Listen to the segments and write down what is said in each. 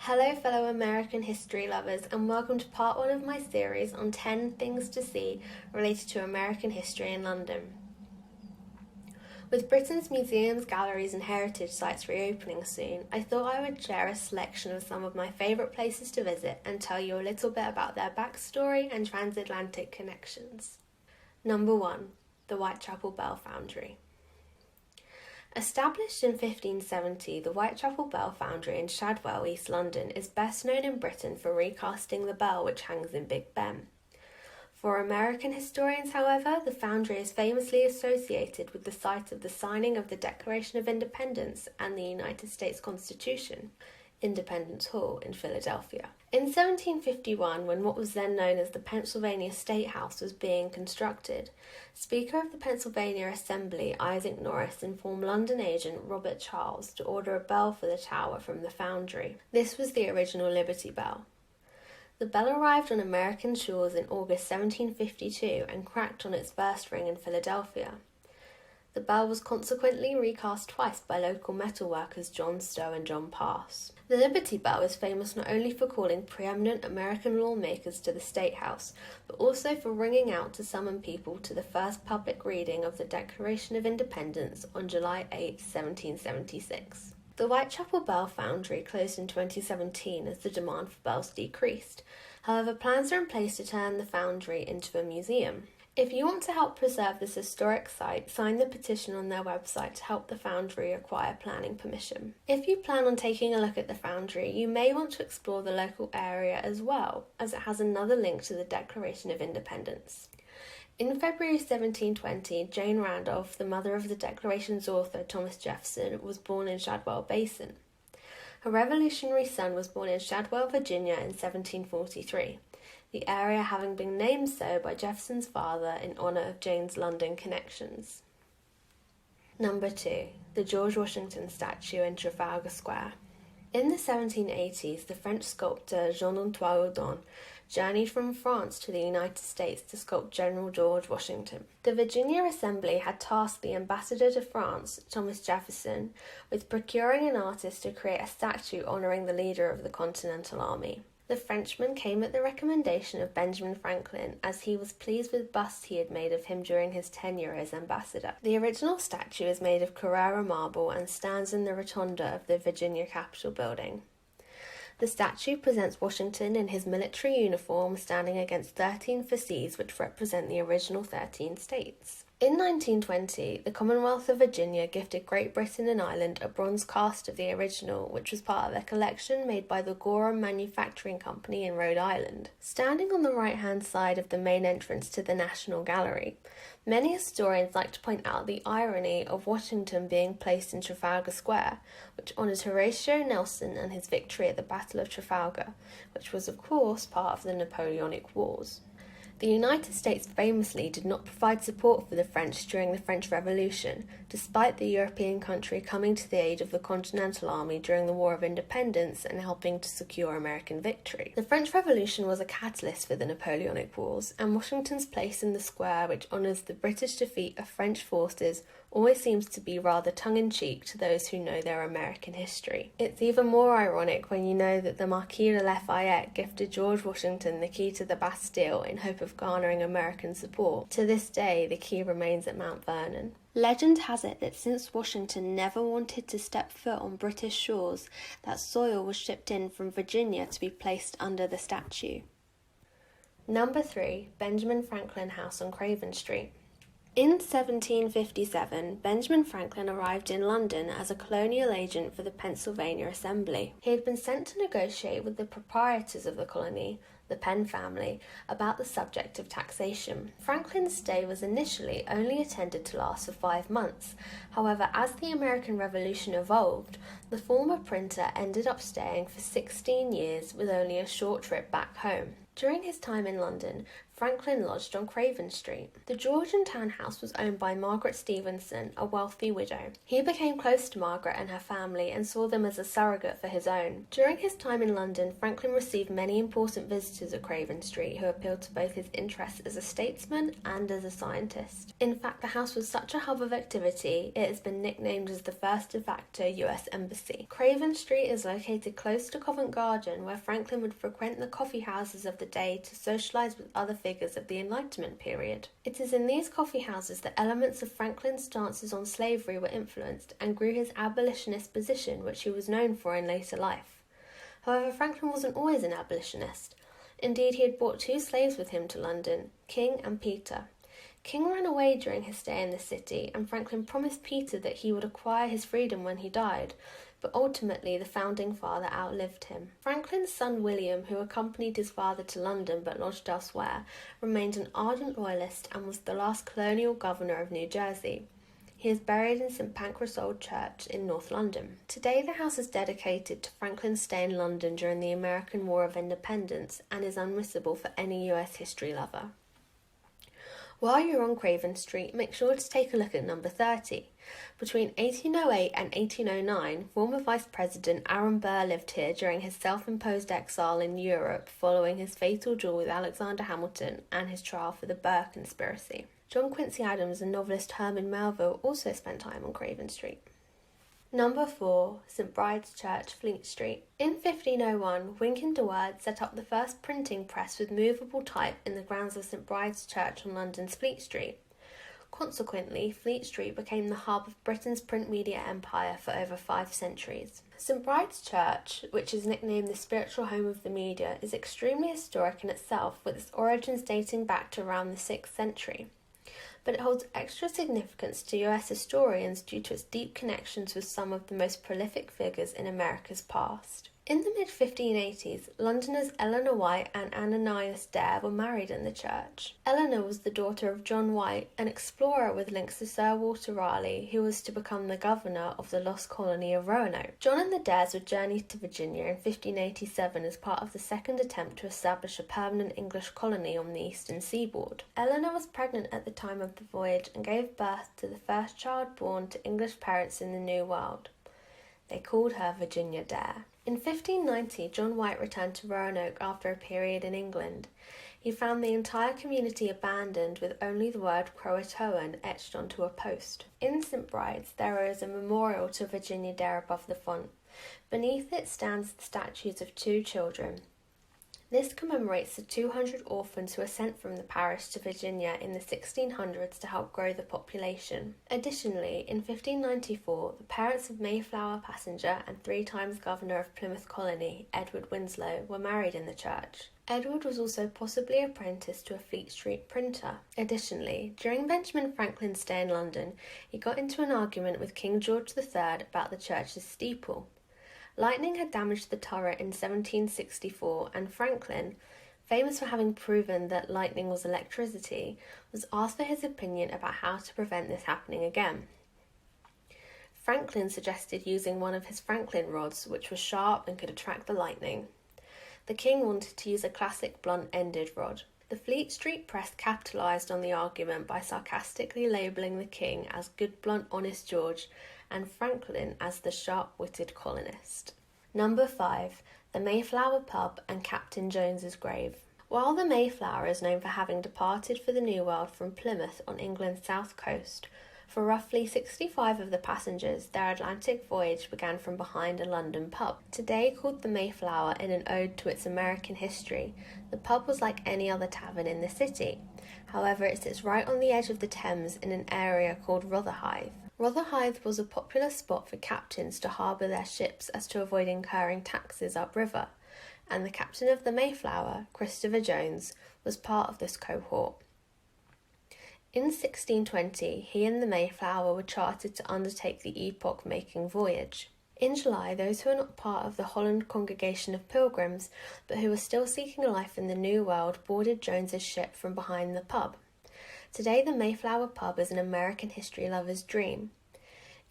Hello fellow American history lovers and welcome to part 1 of my series on 10 things to see related to American history in London. With Britain's museums, galleries and heritage sites reopening soon, I thought I would share a selection of some of my favourite places to visit and tell you a little bit about their backstory and transatlantic connections. Number 1. The Whitechapel Bell Foundry. Established in 1570, the Whitechapel Bell Foundry in Shadwell, East London, is best known in Britain for recasting the bell which hangs in Big Ben. For American historians, however, the foundry is famously associated with the site of the signing of the Declaration of Independence and the United States Constitution, Independence Hall in Philadelphia. In 1751, when what was then known as the Pennsylvania State House was being constructed, Speaker of the Pennsylvania Assembly Isaac Norris informed London agent Robert Charles to order a bell for the tower from the foundry. This was the original Liberty Bell. The bell arrived on American shores in August 1752 and cracked on its first ring in Philadelphia. The bell was consequently recast twice by local metalworkers John Stowe and John Pass. The Liberty Bell is famous not only for calling preeminent American lawmakers to the State House, but also for ringing out to summon people to the first public reading of the Declaration of Independence on July 8, 1776. The Whitechapel Bell Foundry closed in 2017 as the demand for bells decreased. However, plans are in place to turn the foundry into a museum. If you want to help preserve this historic site, sign the petition on their website to help the foundry acquire planning permission. If you plan on taking a look at the foundry, you may want to explore the local area as well, as it has another link to the Declaration of Independence. In February 1720, Jane Randolph, the mother of the Declaration's author Thomas Jefferson, was born in Shadwell Basin. Her revolutionary son was born in Shadwell, Virginia in 1743. The area having been named so by Jefferson's father in honour of Jane's London connections. Number 2. The George Washington statue in Trafalgar Square. In the 1780s, the French sculptor Jean-Antoine Houdon journeyed from France to the United States to sculpt General George Washington. The Virginia Assembly had tasked the ambassador to France, Thomas Jefferson, with procuring an artist to create a statue honouring the leader of the Continental Army. The Frenchman came at the recommendation of Benjamin Franklin, as he was pleased with busts he had made of him during his tenure as ambassador. The original statue is made of Carrara marble and stands in the rotunda of the Virginia Capitol building. The statue presents Washington in his military uniform standing against 13 fasces which represent the original 13 states. In 1920, the Commonwealth of Virginia gifted Great Britain and Ireland a bronze cast of the original, which was part of their collection made by the Gorham Manufacturing Company in Rhode Island. Standing on the right-hand side of the main entrance to the National Gallery, many historians like to point out the irony of Washington being placed in Trafalgar Square, which honours Horatio Nelson and his victory at the Battle of Trafalgar, which was of course part of the Napoleonic Wars. The United States famously did not provide support for the French during the French Revolution, despite the European country coming to the aid of the Continental Army during the War of Independence and helping to secure American victory. The French Revolution was a catalyst for the Napoleonic Wars, and Washington's place in the square, which honours the British defeat of French forces, always seems to be rather tongue-in-cheek to those who know their American history. It's even more ironic when you know that the Marquis de Lafayette gifted George Washington the key to the Bastille in hope of garnering American support. To this day, the key remains at Mount Vernon. Legend has it that since Washington never wanted to step foot on British shores, that soil was shipped in from Virginia to be placed under the statue. Number 3. Benjamin Franklin House on Craven Street. In 1757, Benjamin Franklin arrived in London as a colonial agent for the Pennsylvania Assembly. He had been sent to negotiate with the proprietors of the colony, the Penn family, about the subject of taxation. Franklin's stay was initially only intended to last for 5 months. However, as the American Revolution evolved, the former printer ended up staying for 16 years with only a short trip back home. During his time in London, Franklin lodged on Craven Street. The Georgian townhouse was owned by Margaret Stevenson, a wealthy widow. He became close to Margaret and her family and saw them as a surrogate for his own. During his time in London, Franklin received many important visitors at Craven Street who appealed to both his interests as a statesman and as a scientist. In fact, the house was such a hub of activity, it has been nicknamed as the first de facto US embassy. Craven Street is located close to Covent Garden, where Franklin would frequent the coffee houses of the day to socialise with other figures of the Enlightenment period. It is in these coffee houses that elements of Franklin's stances on slavery were influenced and grew his abolitionist position, which he was known for in later life. However, Franklin wasn't always an abolitionist. Indeed, he had brought 2 slaves with him to London, King and Peter. King ran away during his stay in the city, and Franklin promised Peter that he would acquire his freedom when he died, but ultimately the founding father outlived him. Franklin's son William, who accompanied his father to London but lodged elsewhere, remained an ardent loyalist and was the last colonial governor of New Jersey. He is buried in St Pancras Old Church in North London. Today the house is dedicated to Franklin's stay in London during the American War of Independence and is unmissable for any US history lover. While you're on Craven Street, make sure to take a look at number 30. Between 1808 and 1809, former Vice President Aaron Burr lived here during his self-imposed exile in Europe following his fatal duel with Alexander Hamilton and his trial for the Burr conspiracy. John Quincy Adams and novelist Herman Melville also spent time on Craven Street. Number 4. St Bride's Church, Fleet Street. In 1501, Wynkyn de Worde set up the first printing press with movable type in the grounds of St Bride's Church on London's Fleet Street. Consequently, Fleet Street became the hub of Britain's print media empire for over 5 centuries. St Bride's Church, which is nicknamed the spiritual home of the media, is extremely historic in itself, with its origins dating back to around the 6th century. But it holds extra significance to US historians due to its deep connections with some of the most prolific figures in America's past. In the mid-1580s, Londoners Eleanor White and Ananias Dare were married in the church. Eleanor was the daughter of John White, an explorer with links to Sir Walter Raleigh, who was to become the governor of the lost colony of Roanoke. John and the Dares would journey to Virginia in 1587 as part of the second attempt to establish a permanent English colony on the eastern seaboard. Eleanor was pregnant at the time of the voyage and gave birth to the first child born to English parents in the New World. They called her Virginia Dare. In 1590, John White returned to Roanoke after a period in England. He found the entire community abandoned with only the word Croatoan etched onto a post. In St Bride's, there is a memorial to Virginia Dare above the font. Beneath it stands the statues of 2 children. This commemorates the 200 orphans who were sent from the parish to Virginia in the 1600s to help grow the population. Additionally, in 1594, the parents of Mayflower passenger and 3 times governor of Plymouth Colony, Edward Winslow, were married in the church. Edward was also possibly apprenticed to a Fleet Street printer. Additionally, during Benjamin Franklin's stay in London, he got into an argument with King George III about the church's steeple. Lightning had damaged the turret in 1764, and Franklin, famous for having proven that lightning was electricity, was asked for his opinion about how to prevent this happening again. Franklin suggested using one of his Franklin rods, which was sharp and could attract the lightning. The king wanted to use a classic blunt-ended rod. The Fleet Street press capitalised on the argument by sarcastically labelling the king as good, blunt, honest George, and Franklin as the sharp-witted colonist. Number 5. The Mayflower Pub and Captain Jones's grave. While the Mayflower is known for having departed for the New World from Plymouth on England's south coast, for roughly 65 of the passengers, their Atlantic voyage began from behind a London pub. Today called the Mayflower in an ode to its American history, the pub was like any other tavern in the city. However, it sits right on the edge of the Thames in an area called Rotherhithe. Rotherhithe was a popular spot for captains to harbour their ships as to avoid incurring taxes upriver, and the captain of the Mayflower, Christopher Jones, was part of this cohort. In 1620, he and the Mayflower were chartered to undertake the epoch-making voyage. In July, those who were not part of the Holland Congregation of Pilgrims, but who were still seeking life in the New World, boarded Jones's ship from behind the pub. Today, the Mayflower Pub is an American history lover's dream.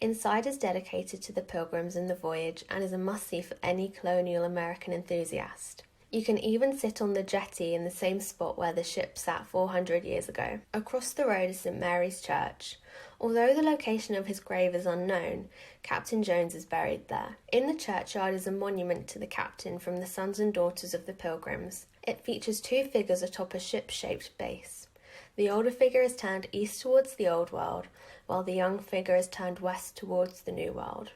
Inside is dedicated to the Pilgrims and the voyage and is a must-see for any colonial American enthusiast. You can even sit on the jetty in the same spot where the ship sat 400 years ago. Across the road is St Mary's Church. Although the location of his grave is unknown, Captain Jones is buried there. In the churchyard is a monument to the captain from the Sons and Daughters of the Pilgrims. It features 2 figures atop a ship-shaped base. The older figure is turned east towards the Old World, while the young figure is turned west towards the New World.